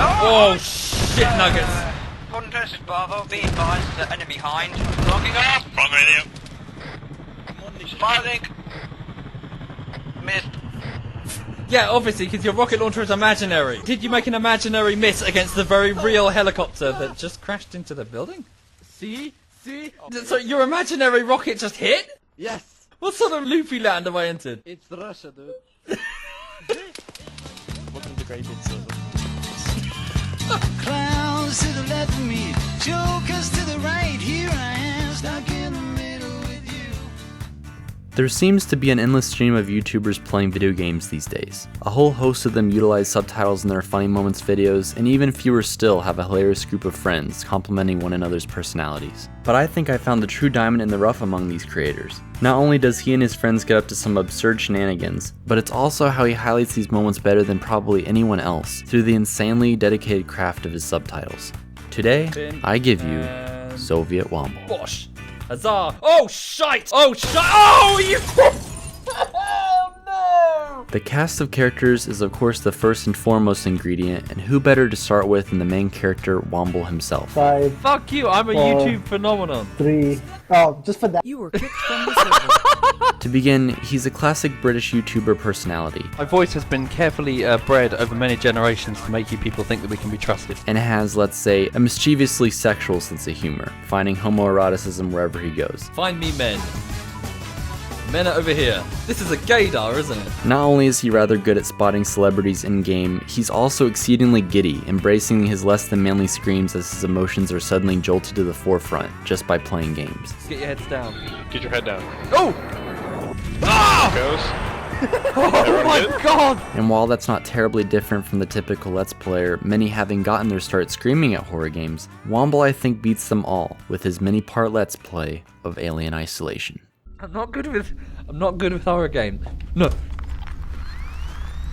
Oh shit nuggets! Contest is Bravo, be advised, the enemy behind. Locking up! Wrong radio. Firing! Missed. Yeah, obviously, because your rocket launcher is imaginary. Did you make an imaginary miss against the very real helicopter that just crashed into the building? See? So your imaginary rocket just hit? Yes! What sort of loopy land have I entered? It's Russia, dude. Welcome to Great Big Silver. Clowns to the left of me, jokers to the right. Here I am, stuck in the middle with you. There seems to be an endless stream of YouTubers playing video games these days. A whole host of them utilize subtitles in their funny moments videos, and even fewer still have a hilarious group of friends complimenting one another's personalities. But I think I found the true diamond in the rough among these creators. Not only does he and his friends get up to some absurd shenanigans, but it's also how he highlights these moments better than probably anyone else through the insanely dedicated craft of his subtitles. Today, I give you SovietWomble. Bosh! Huzzah! Oh shite! Oh shite! Oh you! Oh no! The cast of characters is of course the first and foremost ingredient, and who better to start with than the main character, Womble himself. 5, Fuck you! I'm a 4, YouTube phenomenon. 3. Oh, just for that. You were kicked from the server. To begin, he's a classic British YouTuber personality, My voice has been carefully bred over many generations to make you people think that we can be trusted. and has, let's say, a mischievously sexual sense of humor, finding homoeroticism wherever he goes. Find me men. Men are over here. This is a gaydar, isn't it? Not only is he rather good at spotting celebrities in-game, he's also exceedingly giddy, embracing his less than manly screams as his emotions are suddenly jolted to the forefront just by playing games. Get your heads down. Get your head down. Oh! Ah! Goes. Oh my god! And while that's not terribly different from the typical Let's Player, many having gotten their start screaming at horror games, Womble I think beats them all with his many-part Let's Play of Alien Isolation. I'm not good with horror games. No.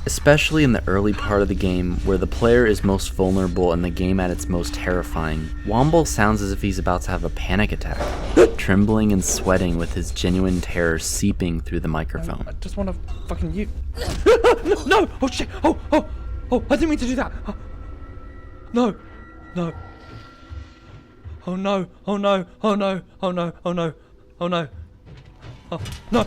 Especially in the early part of the game, where the player is most vulnerable and the game at its most terrifying, Womble sounds as if he's about to have a panic attack, trembling and sweating with his genuine terror seeping through the microphone. I just want to fucking you. No! Oh shit! Oh! I didn't mean to do that! No! Oh no! Oh no! Oh no! Oh no! Oh no! Oh no! Oh no!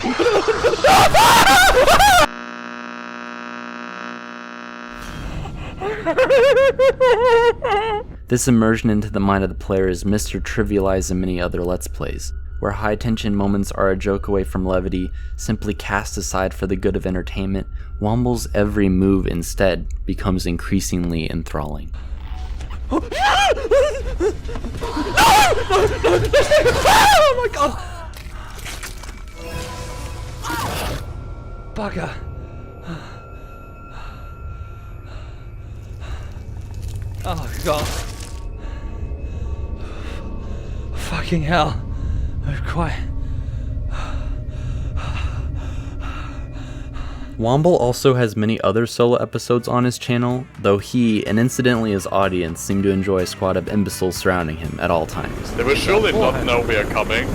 This immersion into the mind of the player is Mr. Trivialized in many other Let's Plays, where high tension moments are a joke away from levity, simply cast aside for the good of entertainment. Womble's every move instead becomes increasingly enthralling. Oh my god! Bugger. Oh god. Fucking hell. I'm quite... Womble also has many other solo episodes on his channel, though he, and incidentally his audience, seem to enjoy a squad of imbeciles surrounding him at all times. They will surely not know we are coming.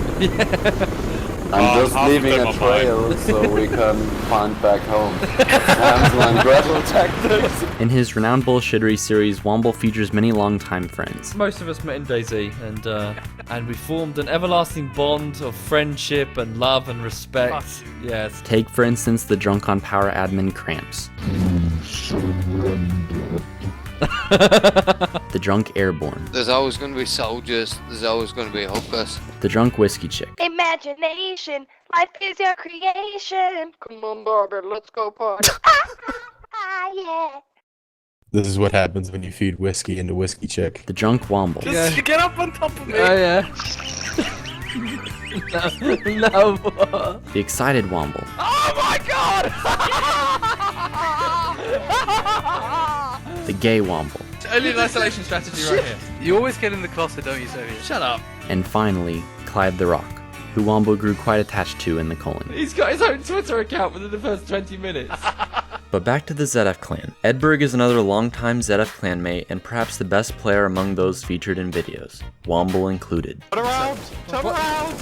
I'm just leaving a trail so we can find back home. Hansel and Gretel tactics. In his renowned bullshittery series, Womble features many longtime friends. Most of us met in dayz, and we formed an everlasting bond of friendship and love and respect. Yes. Take, for instance, the Drunk on Power admin Cramps. The Drunk Airborne. There's always going to be soldiers. There's always going to be hookers. The Drunk Whiskey Chick. Imagination, life is your creation. Come on, Barbara, let's go party. Yeah. This is what happens when you feed whiskey into Whiskey Chick. The Drunk Womble. Just get up on top of me. Oh yeah. No. The Excited Womble. Oh my god! The Gay Womble. Alien isolation strategy right here. You always get in the closet, don't you, Soviet? Shut up. And finally, Clyde the Rock, who Womble grew quite attached to in the colon. He's got his own Twitter account within the first 20 minutes. But back to the ZF clan. Edberg is another longtime ZF clanmate and perhaps the best player among those featured in videos, Womble included. Turn around! Turn around!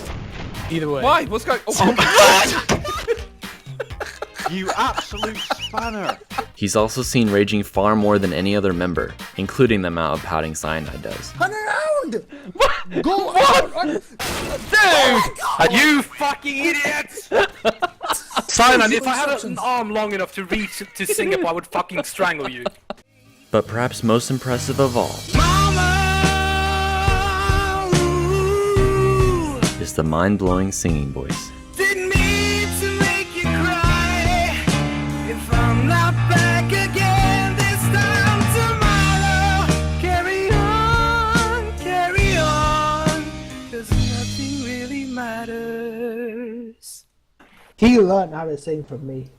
Either way. Why? What's going on? Oh my god! You absolute spanner. He's also seen raging far more than any other member, including the amount of pouting Cyanide does. Turn around! What? Go What? on! Dude! You fucking idiots! Cyanide, if I had an arm long enough to reach to Singapore, I would fucking strangle you. But perhaps most impressive of all is the mind-blowing singing voice. Didn't mean to make you cry. If I'm not back again this time tomorrow, carry on, 'cause nothing really matters. He learned how to sing from me.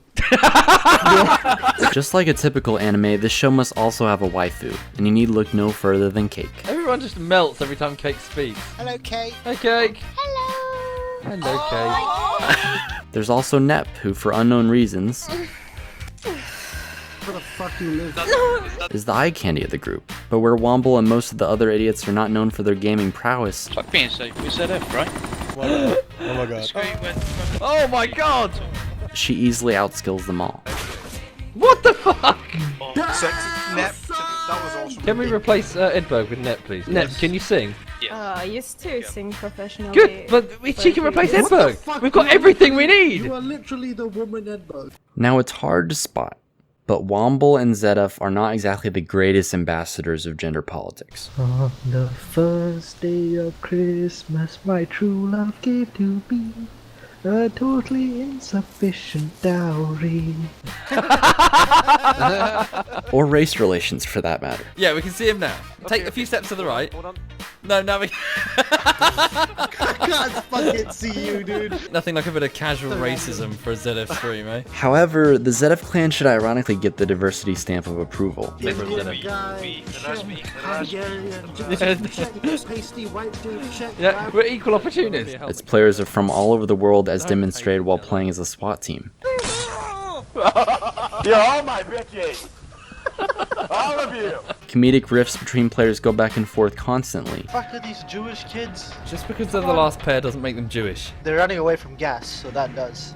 Just like a typical anime, this show must also have a waifu, and you need look no further than Cake. Everyone just melts every time Cake speaks. Hello, Kate. Hey, Cake. Hello. Hello, Cake. There's also Nep, who for unknown reasons Where the fuck you live? is the eye candy of the group. But where Womble and most of the other idiots are not known for their gaming prowess, Fuck being safe. We said F, right? Oh my god. Oh my god! she easily outskills them all. What the fuck? Nep, that was awesome. Can we replace Edberg with Nep, please? Nep, can you sing? I used to sing professionally. Good, but she can replace Edberg. We've got everything we need. You are literally the woman Edberg. Now it's hard to spot, but Womble and Zetas are not exactly the greatest ambassadors of gender politics. On the first day of Christmas, my true love gave to me a totally insufficient dowry. Or race relations for that matter. Yeah, we can see him now. Take a few steps to the right. Hold on. No, now we I can't fucking see you, dude. Nothing like a bit of casual racism for a ZF stream, eh? However, the Zetas clan should ironically get the diversity stamp of approval. Pasty white dude, check. Yeah, we're equal opportunists. Its players are from all over the world as demonstrated while playing as a SWAT team. You're all my bitches! All of you! Comedic rifts between players go back and forth constantly. Fuck are these Jewish kids? Just because they're the last pair doesn't make them Jewish. They're running away from gas, so that does.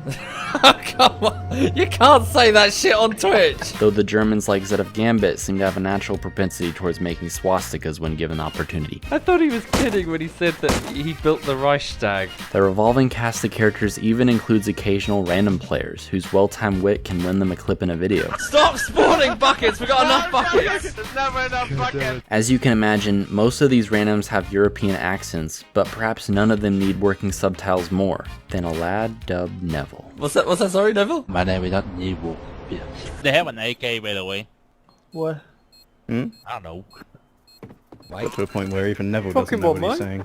Oh, come on. You can't say that shit on Twitch. Though the Germans like Zeta Gambit seem to have a natural propensity towards making swastikas when given the opportunity. I thought he was kidding when he said that he built the Reichstag. The revolving cast of characters even includes occasional random players whose well-timed wit can win them a clip in a video. Stop spawning buckets. We got enough buckets. There's never enough buckets! As you can imagine, most of these randoms have European accents, but perhaps none of them need working subtitles more than a lad dubbed Neville. What's that? Sorry, Neville? My name is not Neville. They have an AK, by the way. What? I don't know. Got to a point where even Neville doesn't know what he's saying.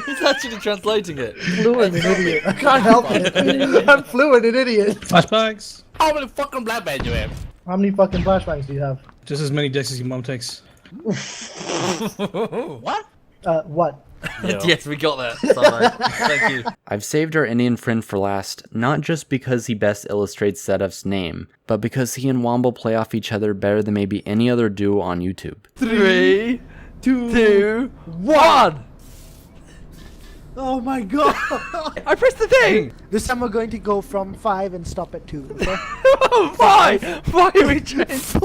He's actually translating it. Fluent and idiot. I can't help it. I'm fluent and idiot. Flashbacks? How many fucking black bands you have? How many fucking flashbangs do you have? Just as many dicks as your mom takes. What? What? Yes, we got that. Sorry. Thank you. I've saved our Indian friend for last, not just because he best illustrates Zedef's name, but because he and Womble play off each other better than maybe any other duo on YouTube. 3, 2, 1. Oh my god! I pressed the thing. This time we're going to go from 5 and stop at 2. Okay? Why? Why are we changed?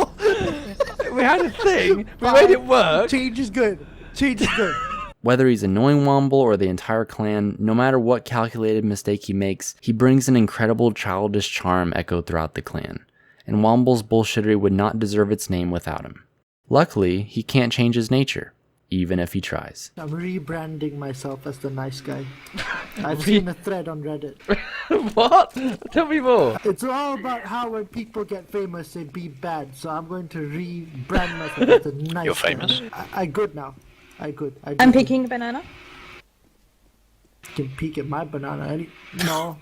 We had a thing. We made it work. Change is good. Change is good. Whether he's annoying Womble or the entire clan, no matter what calculated mistake he makes, he brings an incredible childish charm echoed throughout the clan, and Womble's bullshittery would not deserve its name without him. Luckily, he can't change his nature, even if he tries. I'm rebranding myself as the nice guy. I've seen a thread on Reddit. What? Tell me more. It's all about how when people get famous, they be bad. So I'm going to rebrand myself as the nice You're guy. famous? I good now. I good. I'm picking a banana. You can peek at my banana. No.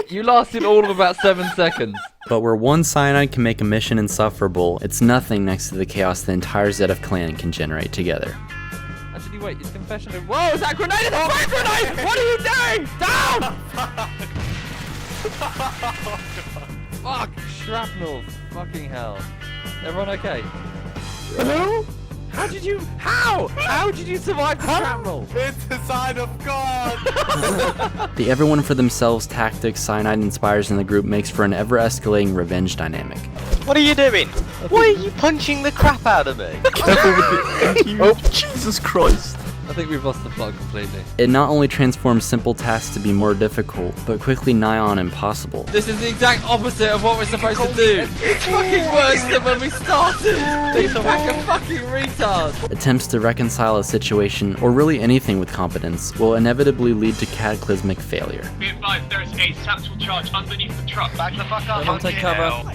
You lasted all of about 7 seconds. But where one cyanide can make a mission insufferable, it's nothing next to the chaos the entire Zedef clan can generate together. Actually, wait, it's confession of... Whoa, is that grenade? It's a fire grenade! What are you doing? Down! Fuck, shrapnel. Fucking hell. Everyone okay? Hello? How did you? How? How did you survive the shrapnel? It's the sign of God! The everyone for themselves tactic Cyanide inspires in the group makes for an ever-escalating revenge dynamic. What are you doing? Why are you punching the crap out of me? Oh, Jesus Christ. I think we've lost the plot completely. It not only transforms simple tasks to be more difficult, but quickly nigh on impossible. This is the exact opposite of what we're supposed to do. It's fucking worse than when we started. This pack of fucking retards. Attempts to reconcile a situation, or really anything with competence, will inevitably lead to cataclysmic failure. Be advised, there is a satchel charge underneath the truck. Back the fuck up. Everyone take cover.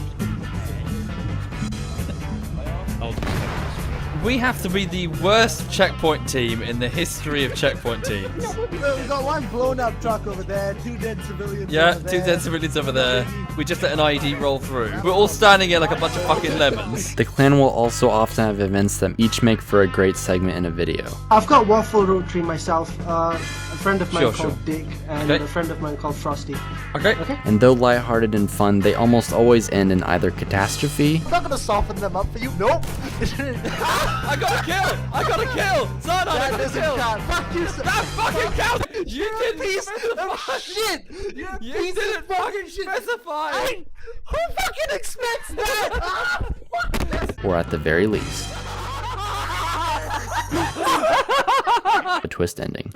We have to be the worst checkpoint team in the history of checkpoint teams. We've got one blown up truck over there, 2 dead civilians Yeah, over 2 there. dead civilians over there. We just let an IED roll through. We're all standing here like a bunch of fucking lemons. The clan will also often have events that each make for a great segment in a video. I've got Waffle Rotary myself, a friend of mine Sure, called sure. Dick, and Okay. a friend of mine called Frosty. Okay. And though lighthearted and fun, they almost always end in either catastrophe I'm not gonna soften them up for you. Nope. I got a kill! I got a kill! Son, I got a kill! Fuck you, That fucking counts! You didn't piece of specify! shit! You're a You piece didn't of fucking specify! Who fucking expects that? or at the very least, a twist ending.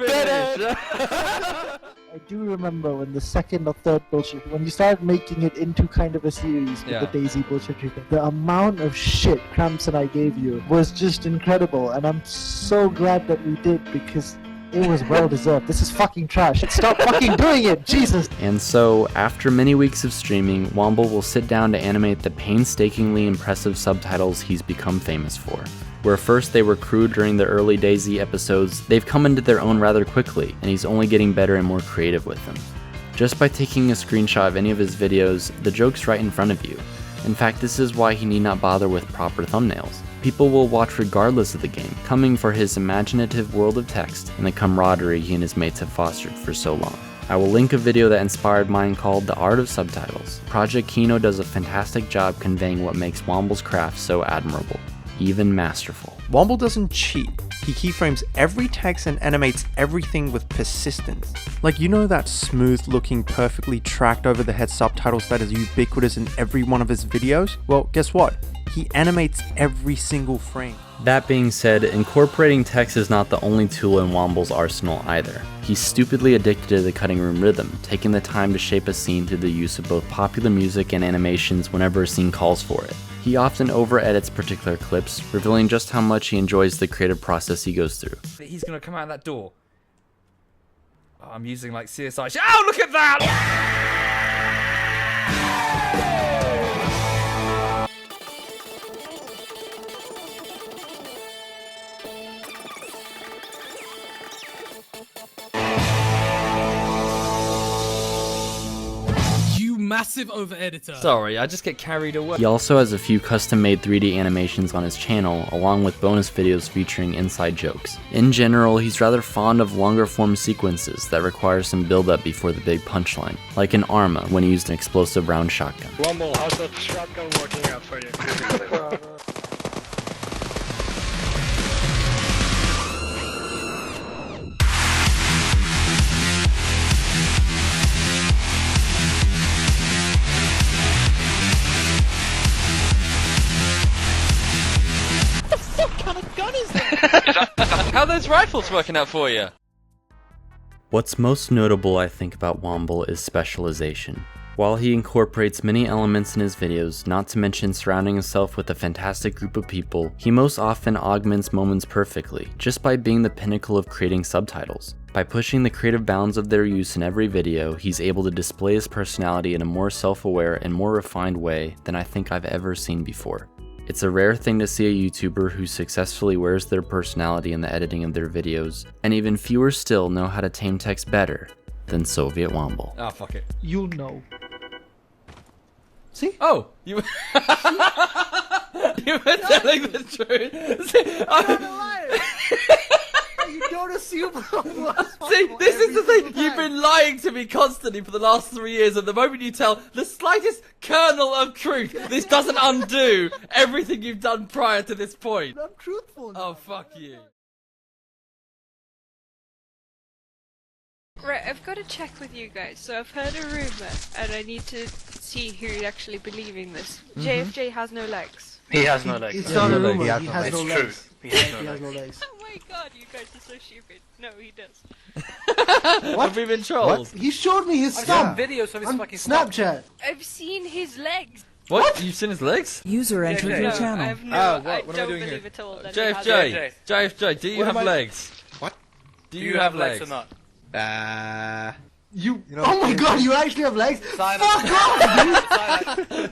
I do remember when the second or third bullshit, when you started making it into kind of a series with Yeah. the Daisy bullshit treatment, the amount of shit Cramps and I gave you was just incredible, and I'm so glad that we did because it was well deserved. This is fucking trash. Stop fucking doing it, Jesus! And so, after many weeks of streaming, Womble will sit down to animate the painstakingly impressive subtitles he's become famous for. Where first they were crude during the early dayz episodes, they've come into their own rather quickly, and he's only getting better and more creative with them. Just by taking a screenshot of any of his videos, the joke's right in front of you. In fact, this is why he need not bother with proper thumbnails. People will watch regardless of the game, coming for his imaginative world of text and the camaraderie he and his mates have fostered for so long. I will link a video that inspired mine called The Art of Subtitles. Project Kino does a fantastic job conveying what makes Womble's craft so admirable, even masterful. Womble doesn't cheat. He keyframes every text and animates everything with persistence. Like, you know that smooth looking, perfectly tracked over the head subtitles that is ubiquitous in every one of his videos? Well, guess what? He animates every single frame. That being said, incorporating text is not the only tool in Womble's arsenal either. He's stupidly addicted to the cutting room rhythm, taking the time to shape a scene through the use of both popular music and animations whenever a scene calls for it. He often over-edits particular clips, revealing just how much he enjoys the creative process he goes through. He's gonna come out that door. Oh, I'm using like CSI. Oh, look at that! Massive over editor. Sorry, I just get carried away. He also has a few custom-made 3D animations on his channel, along with bonus videos featuring inside jokes. In general, he's rather fond of longer form sequences that require some build-up before the big punchline, like in Arma when he used an explosive round shotgun. Womble, how's that shotgun working out for you? How are those rifles working out for you? What's most notable, I think, about Womble is specialization. While he incorporates many elements in his videos, not to mention surrounding himself with a fantastic group of people, he most often augments moments perfectly, just by being the pinnacle of creating subtitles. By pushing the creative bounds of their use in every video, he's able to display his personality in a more self-aware and more refined way than I think I've ever seen before. It's a rare thing to see a YouTuber who successfully wears their personality in the editing of their videos, and even fewer still know how to tame text better than SovietWomble. Oh, fuck it. You'll know. See? Oh! You were telling the truth! See, You don't assume what. See, this is the thing. You've been lying to me constantly for the last 3 years, and the moment you tell the slightest kernel of truth, this doesn't undo everything you've done prior to this point. I'm truthful. Oh, fuck you. Right, I've got to check with you guys. So I've heard a rumor, and I need to see who's actually believing this. JFJ has no legs. He has no legs. It's not a rumor. He has It's no true. legs. He has He no has no legs. legs. Oh my god, you guys are so stupid. No, he does. Have we been trolled? He showed me his I've stuff seen videos of his on fucking stuff. Snapchat. I've seen his legs. What? You've seen his legs? User entered your No, channel. I have no. Oh, what I am I don't doing believe here? at all that he has JFJ, JFJ, do you What have am I- legs? What? Do Do you have legs? or not? You. know, Oh my god, you actually have legs? Silence. Fuck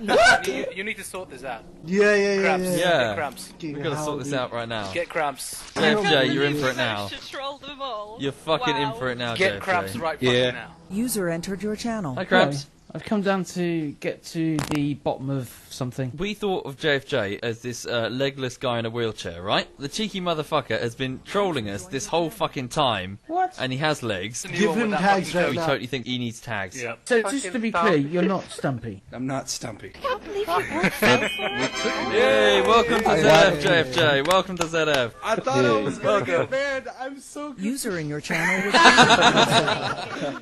off, dude! You need to sort this out. Yeah. Cramps. Yeah. Get cramps. We've got to sort this out right now. Get cramps. JFJ, you're in for it now. To troll them all. You're fucking in for it now, Get JFJ. cramps right fucking now. User entered your channel. Hi, Cramps. I've come down to get to the bottom of something. We thought of JFJ as this legless guy in a wheelchair, right? The cheeky motherfucker has been trolling us this whole fucking time. What? And he has legs. Give him tags right We now. totally think he needs tags. Yeah. So just to be clear, you're not Stumpy. I'm not Stumpy. I can't believe you fell for it. Yay, welcome to ZF, JFJ. Welcome to ZF. I thought I was gonna get banned. I'm so User in your channel was